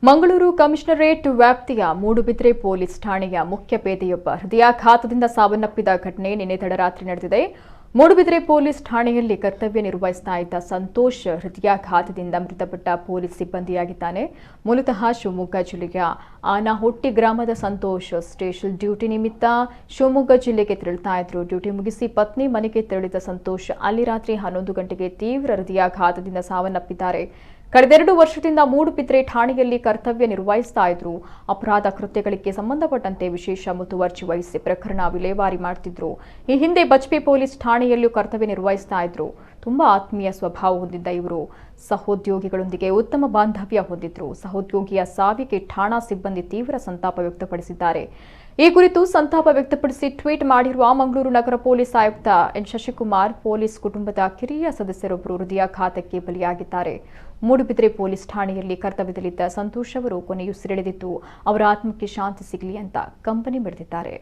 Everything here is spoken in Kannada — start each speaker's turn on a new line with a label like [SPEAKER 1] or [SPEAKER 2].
[SPEAKER 1] ಮಂಗಳೂರು ಕಮಿಷನರೇಟ್ ವ್ಯಾಪ್ತಿಯ ಮೂಡುಬಿದ್ರೆ ಪೊಲೀಸ್ ಠಾಣೆಯ ಮುಖ್ಯ ಪೇದೆಯೊಬ್ಬ ಹೃದಯಾಘಾತದಿಂದ ಸಾವನ್ನಪ್ಪಿದ ಘಟನೆ ನಿನ್ನೆ ತಡರಾತ್ರಿ ನಡೆದಿದೆ. ಮೂಡುಬಿದ್ರೆ ಪೊಲೀಸ್ ಠಾಣೆಯಲ್ಲಿ ಕರ್ತವ್ಯ ನಿರ್ವಹಿಸ್ತಾ ಇದ್ದ ಸಂತೋಷ್ ಹೃದಯಾಘಾತದಿಂದ ಮೃತಪಟ್ಟ ಪೊಲೀಸ್ ಸಿಬ್ಬಂದಿಯಾಗಿದ್ದಾನೆ. ಮೂಲತಃ ಶಿವಮೊಗ್ಗ ಜಿಲ್ಲೆಯ ಆನಹೊಟ್ಟಿ ಗ್ರಾಮದ ಸಂತೋಷ್ ಸ್ಟೇಷನ್ ಡ್ಯೂಟಿ ನಿಮಿತ್ತ ಶಿವಮೊಗ್ಗ ಜಿಲ್ಲೆಗೆ ತೆರಳುತ್ತಾ ಇದ್ರು. ಡ್ಯೂಟಿ ಮುಗಿಸಿ ಪತ್ನಿ ಮನೆಗೆ ತೆರಳಿದ ಸಂತೋಷ್ ಅಲ್ಲಿ ರಾತ್ರಿ 11 ಗಂಟೆಗೆ ತೀವ್ರ ಹೃದಯಾಘಾತದಿಂದ ಸಾವನ್ನಪ್ಪಿದ್ದಾರೆ. ಕಳೆದ 2 ವರ್ಷದಿಂದ ಮೂಡುಬಿದ್ರೆ ಠಾಣೆಯಲ್ಲಿ ಕರ್ತವ್ಯ ನಿರ್ವಹಿಸ್ತಾ ಇದ್ರು. ಅಪರಾಧ ಕೃತ್ಯಗಳಿಗೆ ಸಂಬಂಧಪಟ್ಟಂತೆ ವಿಶೇಷ ಮುತುವರ್ಜಿ ವಹಿಸಿ ಪ್ರಕರಣ ವಿಲೇವಾರಿ ಮಾಡ್ತಿದ್ರು. ಈ ಹಿಂದೆ ಬಜ್ಪೆ ಪೊಲೀಸ್ ಠಾಣೆಯಲ್ಲೂ ಕರ್ತವ್ಯ ನಿರ್ವಹಿಸ್ತಾ ಇದ್ರು. ತುಂಬಾ ಆತ್ಮೀಯ ಸ್ವಭಾವ ಹೊಂದಿದ್ದ ಇವರು ಸಹೋದ್ಯೋಗಿಗಳೊಂದಿಗೆ ಉತ್ತಮ ಬಾಂಧವ್ಯ ಹೊಂದಿದ್ರು. ಸಹೋದ್ಯೋಗಿಯ ಸಾವಿಗೆ ಠಾಣಾ ಸಿಬ್ಬಂದಿ ತೀವ್ರ ಸಂತಾಪ ವ್ಯಕ್ತಪಡಿಸಿದ್ದಾರೆ. ಈ ಕುರಿತು ಸಂತಾಪ ವ್ಯಕ್ತಪಡಿಸಿ ಟ್ವೀಟ್ ಮಾಡಿರುವ ಮಂಗಳೂರು ನಗರ ಪೊಲೀಸ್ ಆಯುಕ್ತ ಎನ್ ಶಶಿಕುಮಾರ್, ಪೊಲೀಸ್ ಕುಟುಂಬದ ಕಿರಿಯ ಸದಸ್ಯರೊಬ್ಬರು ಹೃದಯಾಘಾತಕ್ಕೆ ಬಲಿಯಾಗಿದ್ದಾರೆ. ಮೂಡುಬಿದ್ರೆ ಪೊಲೀಸ್ ಠಾಣೆಯಲ್ಲಿ ಕರ್ತವ್ಯದಲ್ಲಿದ್ದ ಸಂತೋಷ್ ಅವರು ಕೊನೆಯುಸಿರೆಳೆದಿದ್ದು ಅವರ ಆತ್ಮಕ್ಕೆ ಶಾಂತಿ ಸಿಗಲಿ ಅಂತ ಕಂಬನಿ ಮಿಡಿದಿದ್ದಾರೆ.